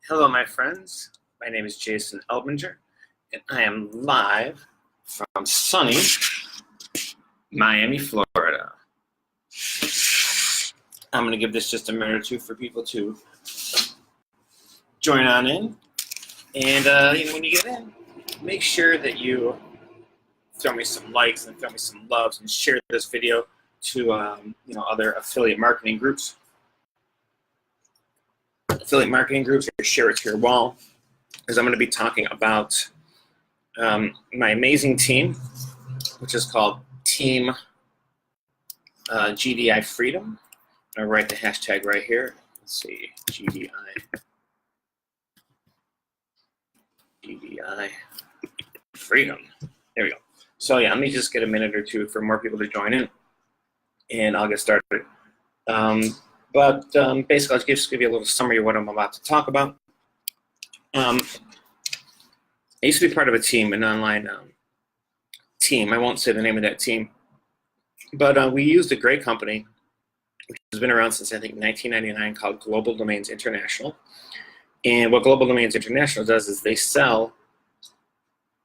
Hello, my friends. My name is Jason Elbinger, and I am live from sunny Miami, Florida. I'm going to give this just a minute or two for people to join on in. And when you get in, make sure that you throw me some likes and throw me some loves and share this video to other affiliate marketing groups. Or share it to your wall, because I'm going to be talking about my amazing team, which is called Team GDI Freedom. I'll write the hashtag right here. Let's see, GDI Freedom. There we go. So yeah, let me just get a minute or two for more people to join in, and I'll get started. Basically, I'll just give you a little summary of what I'm about to talk about. I used to be part of a team, an online team. I won't say the name of that team, but we used a great company, which has been around since I think 1999, called Global Domains International. And what Global Domains International does is they sell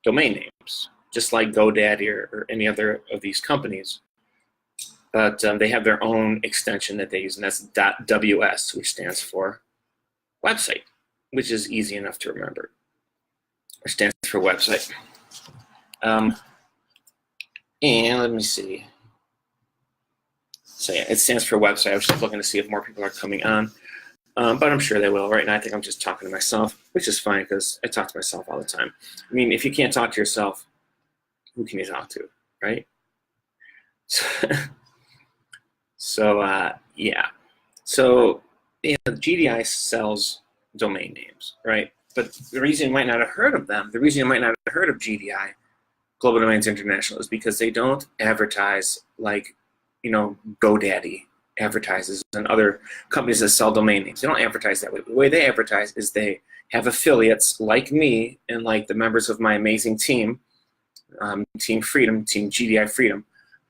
domain names, just like GoDaddy or any other of these companies. But they have their own extension that they use, and that's .ws, which stands for website, which is easy enough to remember. Or stands for website. And let me see. So yeah, it stands for website. I was just looking to see if more people are coming on, but I'm sure they will. Right now, I think I'm just talking to myself, which is fine because I talk to myself all the time. I mean, if you can't talk to yourself, who can you talk to, right? So GDI sells domain names, right? But the reason you might not have heard of them, the reason you might not have heard of GDI, Global Domains International, is because they don't advertise like, GoDaddy advertises and other companies that sell domain names. They don't advertise that way. The way they advertise is they have affiliates like me and like the members of my amazing team, Team Freedom, Team GDI Freedom,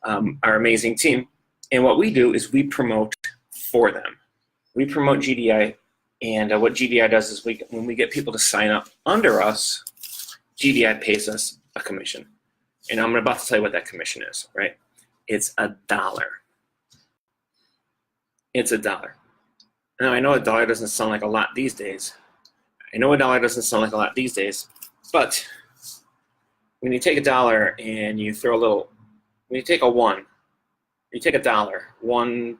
our amazing team. And what we do is we promote for them. We promote GDI, and what GDI does is when we get people to sign up under us, GDI pays us a commission. And I'm about to tell you what that commission is, right? It's $1. It's $1. Now, I know $1 doesn't sound like a lot these days. But when you take $1 and you throw when you take a 1, you take $1, 1.0,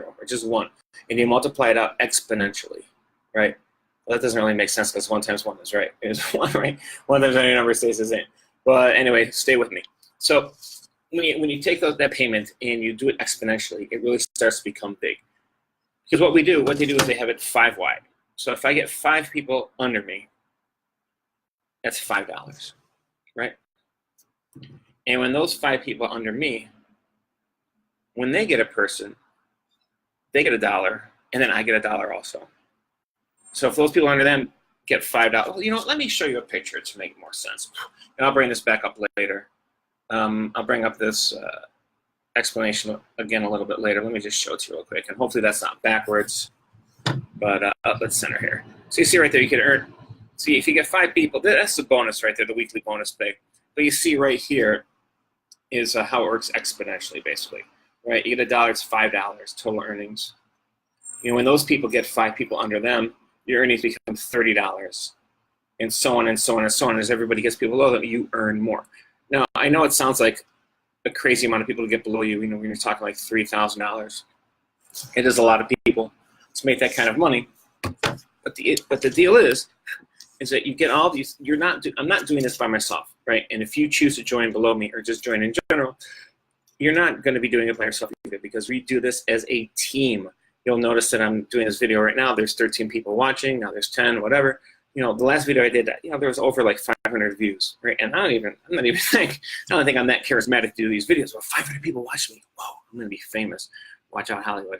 or just 1, and you multiply it out exponentially, right? Well, that doesn't really make sense because 1 times 1 is right. It's 1, right? 1 times any number stays the same. But anyway, stay with me. So when you take that payment and you do it exponentially, it really starts to become big. Because what they do is they have it 5 wide. So if I get 5 people under me, that's $5, right? And when those 5 people under me, when they get a person, they get $1, and then I get $1 also. So if those people under them get $5, well, let me show you a picture to make more sense. And I'll bring this back up later. I'll bring up this explanation again a little bit later. Let me just show it to you real quick, and hopefully that's not backwards. But let's center here. So you see right there, you can earn. See, if you get 5 people, that's the bonus right there, the weekly bonus pay. But you see right here is how it works exponentially, basically. Right, you get $1, it's $5 total earnings. When those people get 5 people under them, your earnings become $30, and so on and so on and so on. As everybody gets people below them, you earn more. Now, I know it sounds like a crazy amount of people to get below you. When you're talking like $3,000, it is a lot of people to make that kind of money. But the deal is that you get all these. I'm not doing this by myself, right? And if you choose to join below me or just join in general, you're not going to be doing it by yourself either, because we do this as a team. You'll notice that I'm doing this video right now. There's 13 people watching. Now there's 10, whatever. The last video I did, there was over like 500 views, right? And I don't think I'm that charismatic to do these videos. Well, 500 people watch me. Whoa, I'm going to be famous. Watch out, Hollywood.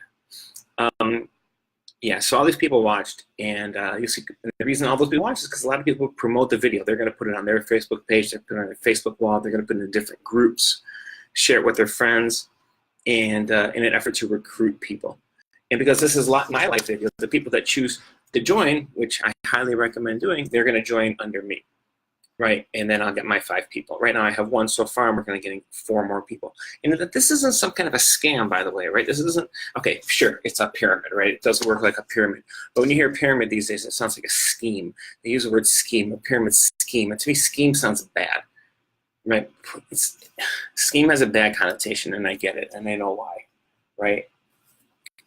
So all these people watched, and you see, the reason all those people watched is because a lot of people promote the video. They're going to put it on their Facebook page. They're put it on their Facebook wall. They're going to put it in different groups, share it with their friends, and in an effort to recruit people. And because this is my life video, the people that choose to join, which I highly recommend doing, they're going to join under me. Right, and then I'll get my 5 people. Right now I have 1 so far, and we're going to get 4 more people. And this isn't some kind of a scam, by the way, right? This isn't, okay, sure, it's a pyramid, right? It does work like a pyramid. But when you hear pyramid these days, it sounds like a scheme. They use the word scheme, a pyramid scheme. And to me, scheme sounds bad, right? Scheme has a bad connotation, and I get it, and I know why, right?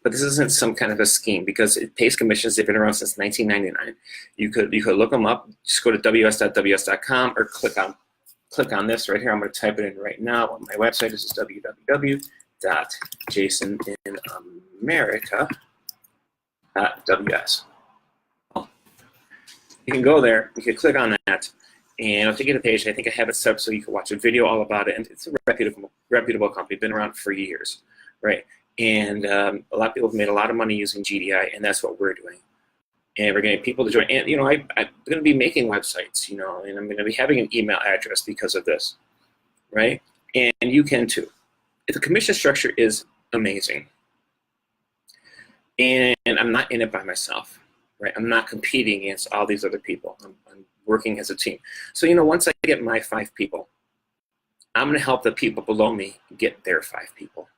But this isn't some kind of a scheme because it pays commissions. They've been around since 1999. You could look them up. Just go to ws.ws.com or click on this right here. I'm going to type it in right now on my website. This is www.jasoninamerica.ws. You can go there. You can click on that, and it'll take you to the page. I think I have it set up so you can watch a video all about it. And it's a reputable company. Been around for years, right? And a lot of people have made a lot of money using GDI, and that's what we're doing. And we're getting people to join. And, I'm going to be making websites, and I'm going to be having an email address because of this, right? And you can too. The commission structure is amazing. And I'm not in it by myself, right? I'm not competing against all these other people. I'm working as a team. So, once I get my 5 people, I'm going to help the people below me get their 5 people.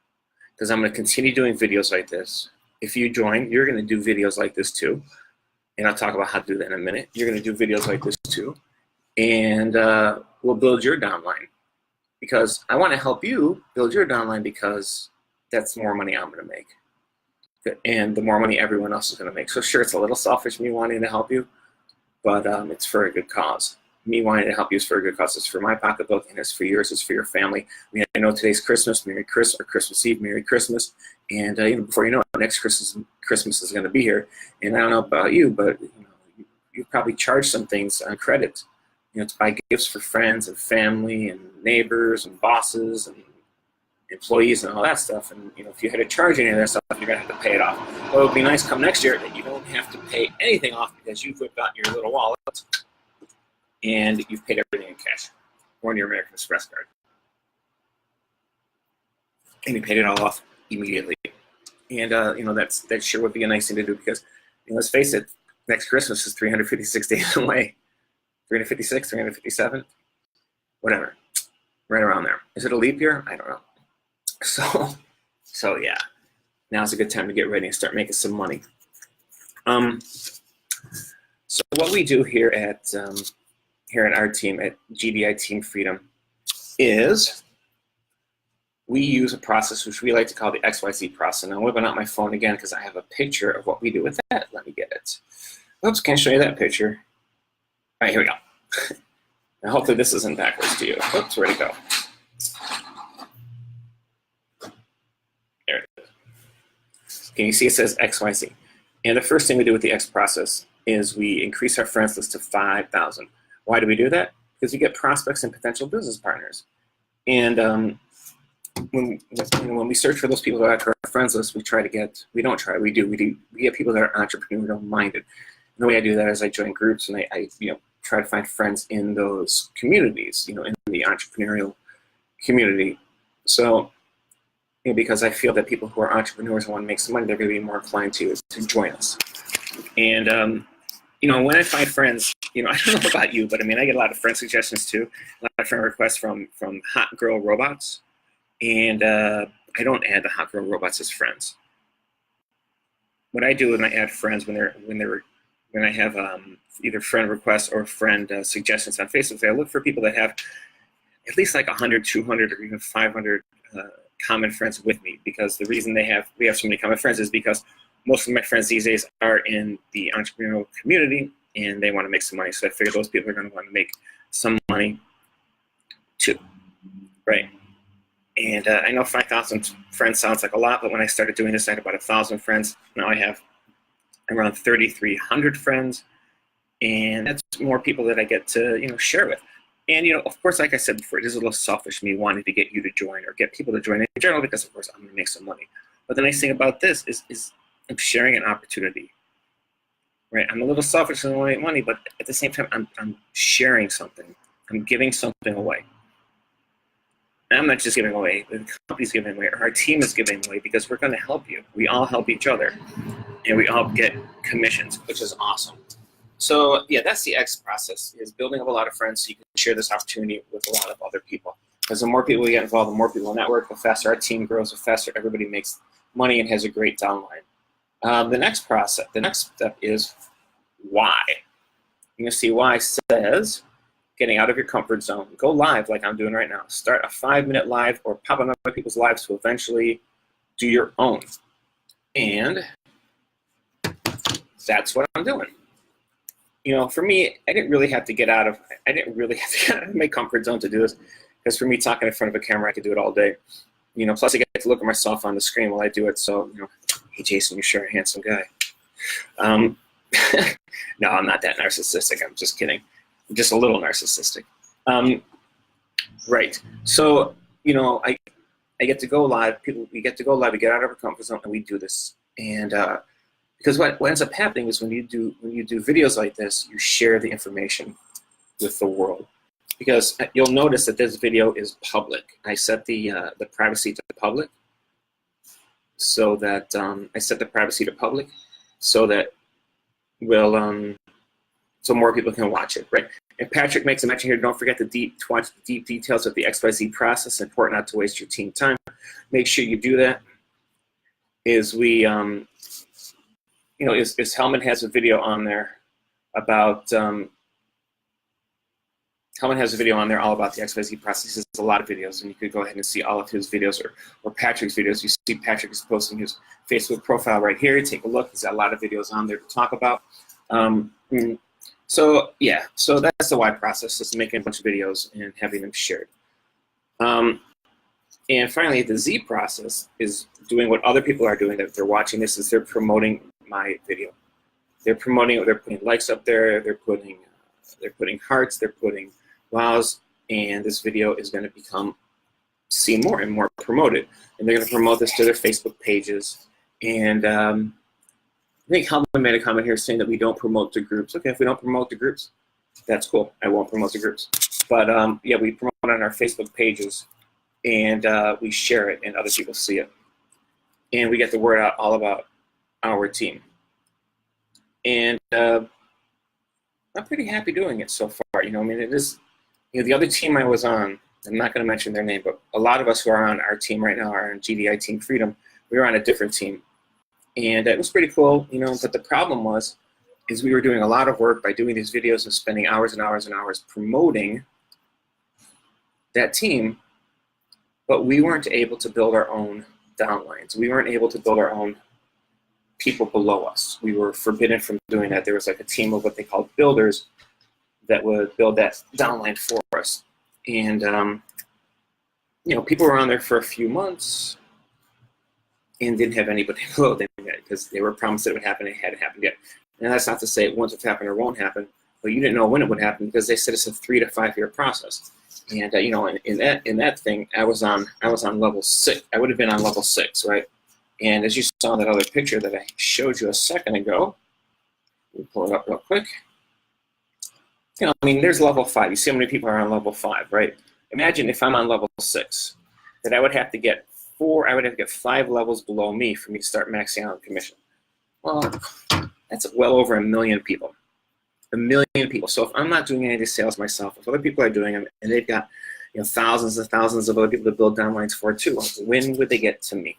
Because I'm going to continue doing videos like this. If you join, you're going to do videos like this too. And I'll talk about how to do that in a minute. You're going to do videos like this too. And we'll build your downline. Because I want to help you build your downline because that's more money I'm going to make. And the more money everyone else is going to make. So sure, it's a little selfish me wanting to help you, but it's for a good cause. Me wanting to help you is for a good cause. It's for my pocketbook, and it's for yours. It's for your family. I know today's Christmas, Merry Christmas, or Christmas Eve, Merry Christmas, and before you know it, next Christmas is going to be here. And I don't know about you, but you probably charge some things on credit, to buy gifts for friends and family and neighbors and bosses and employees and all that stuff. And if you had to charge any of that stuff, you're going to have to pay it off. Well, it would be nice come next year that you don't have to pay anything off because you've whipped out your little wallet and you've paid everything in cash or on your American Express card. And you paid it all off immediately. And, that sure would be a nice thing to do because, let's face it, next Christmas is 356 days away. 356, 357, whatever. Right around there. Is it a leap year? I don't know. So yeah, now's a good time to get ready and start making some money. So what we do here at our team at GDI Team Freedom is we use a process which we like to call the XYZ process. Now I'm whipping out my phone again because I have a picture of what we do with that. Let me get it. Oops, can't show you that picture. All right, here we go. Now hopefully this isn't backwards to you. Oops, where'd it go? There it is. Can you see it says XYZ? And the first thing we do with the X process is we increase our friends list to 5,000. Why do we do that? Because we get prospects and potential business partners. And when we search for those people that are our friends list, we get people that are entrepreneurial minded. And the way I do that is I join groups and I try to find friends in those communities, in the entrepreneurial community. So, because I feel that people who are entrepreneurs and want to make some money, they're going to be more inclined to join us. And, when I find friends, I don't know about you, but I get a lot of friend suggestions too, a lot of friend requests from hot girl robots. And I don't add the hot girl robots as friends. What I do is I add friends when I have either friend requests or friend suggestions on Facebook. I look for people that have at least like 100, 200, or even 500 common friends with me. Because the reason we have so many common friends is because most of my friends these days are in the entrepreneurial community and they want to make some money. So I figure those people are going to want to make some money too, right? And I know 5,000 friends sounds like a lot, but when I started doing this, I had about 1,000 friends. Now I have around 3,300 friends, and that's more people that I get to share with. And of course, like I said before, it is a little selfish me wanting to get you to join or get people to join in general because of course I'm going to make some money. But the nice thing about this is I'm sharing an opportunity, right? I'm a little selfish and I want to make money, but at the same time I'm sharing something. I'm giving something away. And I'm not just giving away, the company's giving away, or our team is giving away because we're going to help you. We all help each other, and we all get commissions, which is awesome. So yeah, that's the X process, is building up a lot of friends so you can share this opportunity with a lot of other people. Because the more people we get involved, the more people network, the faster our team grows, the faster everybody makes money and has a great downline. The next step is why. You're going to see why says getting out of your comfort zone. Go live like I'm doing right now. Start a 5-minute live or pop on other people's lives to eventually do your own. And that's what I'm doing. You know, for me, I didn't really have to get out of my comfort zone to do this. Because for me, talking in front of a camera, I could do it all day. You know, plus I get to look at myself on the screen while I do it. So, you know, hey, Jason, you're sure a handsome guy. No, I'm not that narcissistic. I'm just kidding. I'm just a little narcissistic. Right. So, you know, I get to go live. We get to go live. We get out of our comfort zone, and we do this. And because what ends up happening is when you do videos like this, you share the information with the world. Because you'll notice that this video is public. I set the privacy to public, so that so more people can watch it, right? And Patrick makes a mention here. Don't forget to watch the deep details of the XYZ process. Important not to waste your team time. Make sure you do that. Is we, you know, is Hellman has a video on there about. Hellman has a video on there all about the XYZ process. There's a lot of videos, and you could go ahead and see all of his videos or Patrick's videos. You see Patrick is posting his Facebook profile right here. Take a look. He's got a lot of videos on there to talk about. So yeah, so that's the why process, is making a bunch of videos and having them shared. And finally, the Z process is doing what other people are doing. That they're watching this, is they're promoting my video. They're promoting it. They're putting likes up there. They're putting hearts. They're putting wows, and this video is going to become seen more and more promoted. And they're going to promote this to their Facebook pages. And I think Hellman made a comment here saying that we don't promote to groups. Okay, if we don't promote to groups, that's cool. I won't promote to groups. But yeah, we promote on our Facebook pages, and we share it, and other people see it. And we get the word out all about our team. And I'm pretty happy doing it so far. You know, I mean, it is, you know, the other team I was on, I'm not going to mention their name, but a lot of us who are on our team right now are on GDI Team Freedom. We were on a different team. And it was pretty cool, you know, but the problem is we were doing a lot of work by doing these videos and spending hours and hours and hours promoting that team, but we weren't able to build our own downlines. We weren't able to build our own people below us. We were forbidden from doing that. There was like a team of what they called builders that would build that downline for us. And, you know, people were on there for a few months and didn't have anybody below them yet, because they were promised that it would happen and it hadn't happened yet. And that's not to say it won't happen or won't happen, but you didn't know when it would happen, because they said it's a 3 to 5 year process. And you know, in that thing, I was on level 6. I would have been on level 6, right? And as you saw in that other picture that I showed you a second ago, let me pull it up real quick. You know, I mean, there's level 5. You see how many people are on level 5, right? Imagine if I'm on level 6, that I would have to get 5 levels below me for me to start maxing out commission. Well, that's well over 1 million people. 1 million people. So if I'm not doing any of the sales myself, if other people are doing them, and they've got, you know, thousands and thousands of other people to build downlines for too, when would they get to me?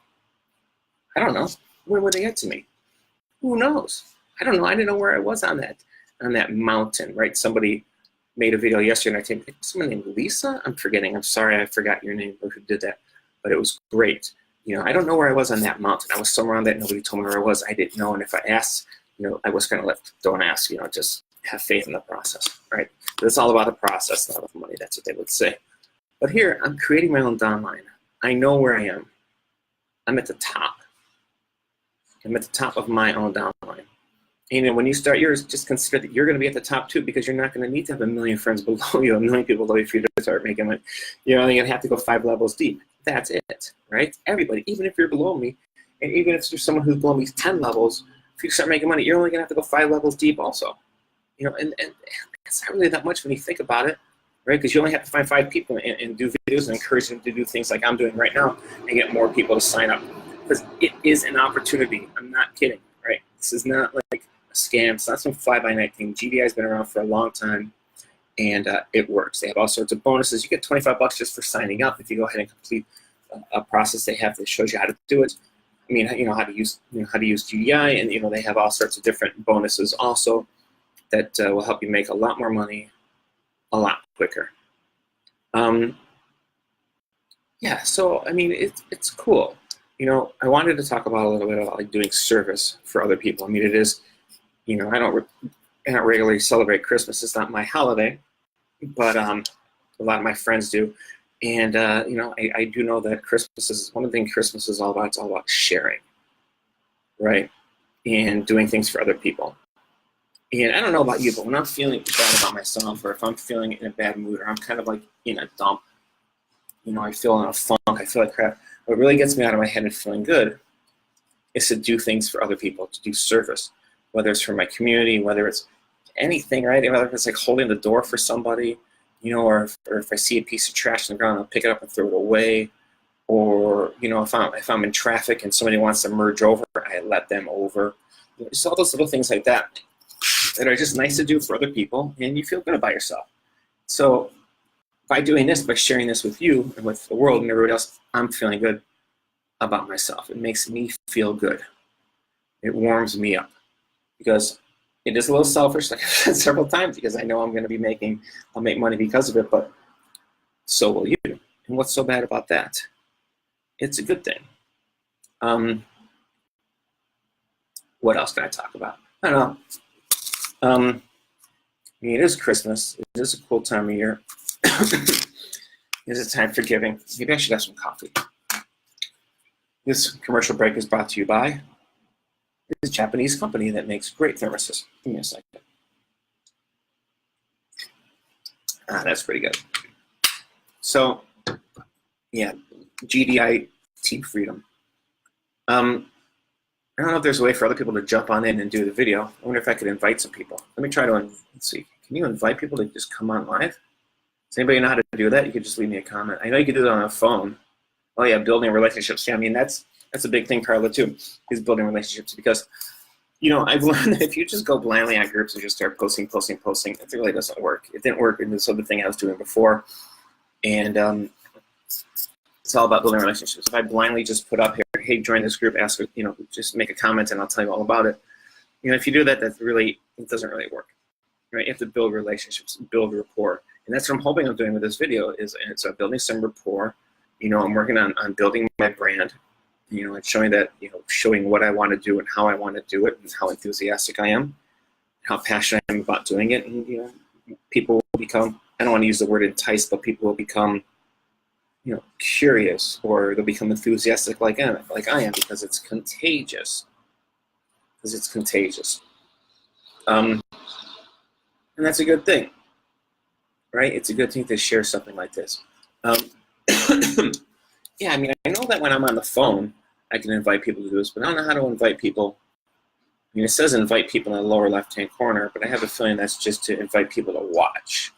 I don't know. When would they get to me? Who knows? I don't know. I didn't know where I was on that mountain, right? Somebody made a video yesterday, and I think someone named Lisa. I'm forgetting. I'm sorry, I forgot your name or who did that, but it was great. You know, I don't know where I was on that mountain. I was somewhere on that. Nobody told me where I was. I didn't know, and if I asked, you know, I was going to don't ask. You know, just have faith in the process, right? But it's all about the process, not about the money. That's what they would say. But here, I'm creating my own downline. I know where I am. I'm at the top. I'm at the top of my own downline. And when you start yours, just consider that you're going to be at the top too, because you're not going to need to have 1 million friends below you, 1 million people below you for you to start making money. You're only going to have to go 5 levels deep. That's it, right? Everybody, even if you're below me, and even if there's someone who's below me 10 levels, if you start making money, you're only going to have to go 5 levels deep also. You know, and it's not really that much when you think about it, right? Because you only have to find 5 people and do videos and encourage them to do things like I'm doing right now and get more people to sign up. Because it is an opportunity. I'm not kidding, right? This is not like a scam. It's not some fly-by-night thing. GDI has been around for a long time, and it works. They have all sorts of bonuses. You get $25 just for signing up if you go ahead and complete a process they have that shows you how to do it. I mean, how to use GDI, and they have all sorts of different bonuses also that will help you make a lot more money a lot quicker. Yeah, so I mean, it's cool. I wanted to talk about a little bit about like doing service for other people. I mean, it is, I don't regularly celebrate Christmas. It's not my holiday, but a lot of my friends do. And, I do know that Christmas is, one of the things Christmas is all about, it's all about sharing, right? And doing things for other people. And I don't know about you, but when I'm feeling bad about myself, or if I'm feeling in a bad mood, or I'm kind of like in a dump, I feel in a funk, I feel like crap, what really gets me out of my head and feeling good is to do things for other people, to do service, whether it's for my community, whether it's anything, right? Whether it's like holding the door for somebody, or if I see a piece of trash on the ground, I'll pick it up and throw it away. Or, if I'm in traffic and somebody wants to merge over, I let them over. Just all those little things like that are just nice to do for other people, and you feel good about yourself. So by doing this, by sharing this with you and with the world and everybody else, I'm feeling good about myself. It makes me feel good. It warms me up, because it is a little selfish, like I've said several times, because I know I'll make money because of it, but so will you. And what's so bad about that? It's a good thing. What else can I talk about? I don't know. It is Christmas. It is a cool time of year. It is a time for giving. Maybe I should have some coffee. This commercial break is brought to you by this Japanese company that makes great thermoses. Give me a second. That's pretty good. So, yeah, GDI Team Freedom. I don't know if there's a way for other people to jump on in and do the video. I wonder if I could invite some people. Let me try to, let's see. Can you invite people to just come on live? Does anybody know how to do that? You could just leave me a comment. I know you can do that on a phone. Oh yeah, building relationships. Yeah, I mean, that's a big thing, Carla, too, is building relationships, because, I've learned that if you just go blindly on groups and just start posting, it really doesn't work. It didn't work in this other thing I was doing before. And it's all about building relationships. If I blindly just put up here, hey, join this group, ask, just make a comment and I'll tell you all about it. If you do that, it doesn't really work, right? You have to build relationships, build rapport. And that's what I'm hoping I'm doing with this video is building some rapport. I'm working on building my brand, and showing that, showing what I want to do and how I want to do it and how enthusiastic I am, how passionate I am about doing it. And, people will become, I don't want to use the word enticed, but people will become, curious, or they'll become enthusiastic like I am, because it's contagious. And that's a good thing, right? It's a good thing to share something like this. Yeah, I mean, I know that when I'm on the phone, I can invite people to do this, but I don't know how to invite people. I mean, it says invite people in the lower left-hand corner, but I have a feeling that's just to invite people to watch.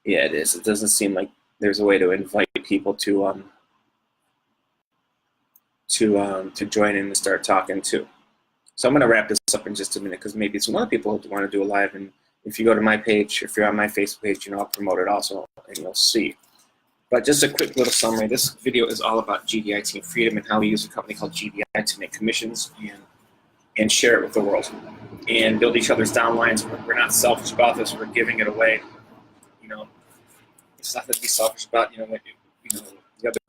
Yeah, it is. It doesn't seem like there's a way to invite people to join in and start talking too. So I'm going to wrap this up in just a minute, because maybe some other people want to do a live, and if you go to my page, if you're on my Facebook page, I'll promote it also, and you'll see. But just a quick little summary. This video is all about GDI Team Freedom and how we use a company called GDI to make commissions and share it with the world and build each other's downlines. We're not selfish about this. We're giving it away. It's nothing to be selfish about. The other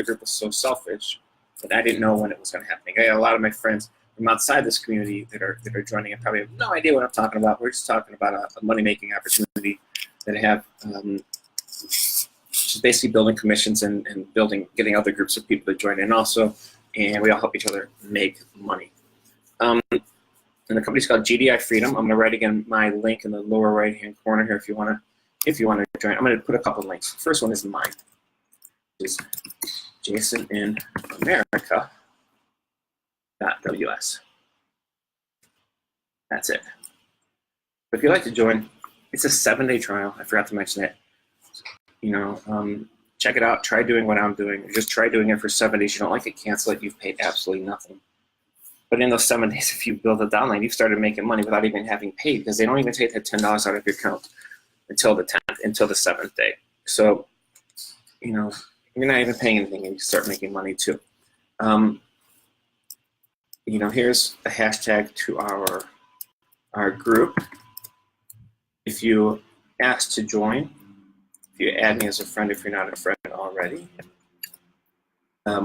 group was so selfish that I didn't know when it was going to happen. I got a lot of my friends from outside this community that are joining and probably have no idea what I'm talking about. We're just talking about a money-making opportunity that I have. Just basically building commissions and getting other groups of people to join in also, and we all help each other make money. And the company's called GDI Freedom. I'm going to write again my link in the lower right-hand corner here if you want to join. I'm going to put a couple of links. First one is mine. It's JasonInAmerica.ws. That's it. But if you'd like to join, it's a 7-day trial. I forgot to mention that. Check it out. Try doing what I'm doing. Just try doing it for 7 days. You don't like it, cancel it. You've paid absolutely nothing. But in those 7 days, if you build a downline, you've started making money without even having paid, because they don't even take that $10 out of your account until the 10th, until the 7th day. So, you know, you're not even paying anything, and you start making money too. You know, here's a hashtag to our group. If you ask to join, if you add me as a friend, if you're not a friend already,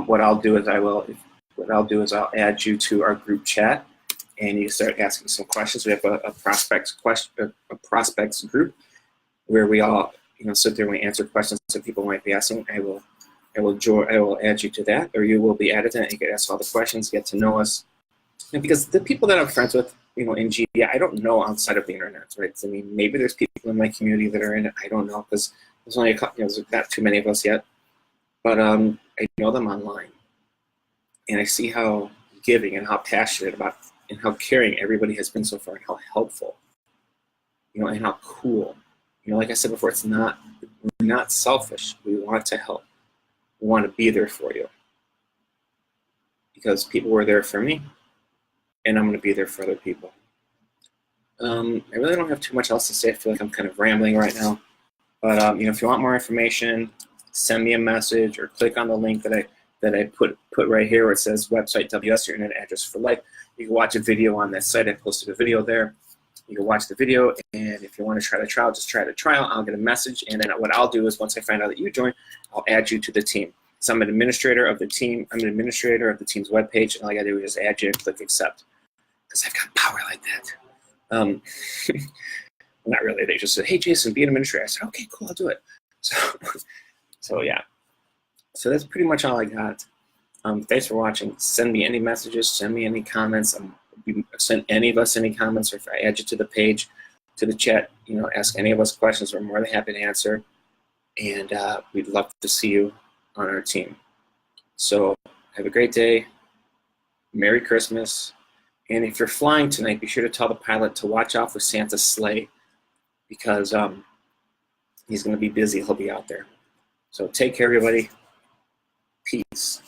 what I'll do is I'll add you to our group chat, and you start asking some questions. We have a prospects group where we all, you know, sit there and we answer questions that people might be asking. I will add you to that, or you will be added to that. You can ask all the questions, get to know us. And because the people that I'm friends with, you know, in GDI, I don't know outside of the internet, right? I mean, maybe there's people in my community that are in it. I don't know, because there's only a couple, you know, there's not too many of us yet. But I know them online, and I see how giving and how passionate about and how caring everybody has been so far, and how helpful, you know, and how cool. You know, like I said before, we're not selfish. We want to help. We want to be there for you, because people were there for me, and I'm going to be there for other people. I really don't have too much else to say. I feel like I'm kind of rambling right now. But you know, if you want more information, send me a message or click on the link that I put right here where it says website WS, your internet address for life. You can watch a video on that site. I posted a video there. You can watch the video, and if you want to try the trial, just try the trial. I'll get a message, and then what I'll do is once I find out that you join, I'll add you to the team. So I'm an administrator of the team. I'm an administrator of the team's webpage, and all I got to do is just add you and click accept, because I've got power like that. Not really. They just said, "Hey, Jason, be an administrator." I said, "Okay, cool, I'll do it." So yeah. So that's pretty much all I got. Thanks for watching. Send me any messages. Send me any comments. Send any of us any comments, or if I add you to the page, to the chat, you know, ask any of us questions. We're more than happy to answer, and we'd love to see you on our team. So have a great day. Merry Christmas. And if you're flying tonight, be sure to tell the pilot to watch out for Santa's sleigh, because he's going to be busy. He'll be out there. So take care, everybody. Peace.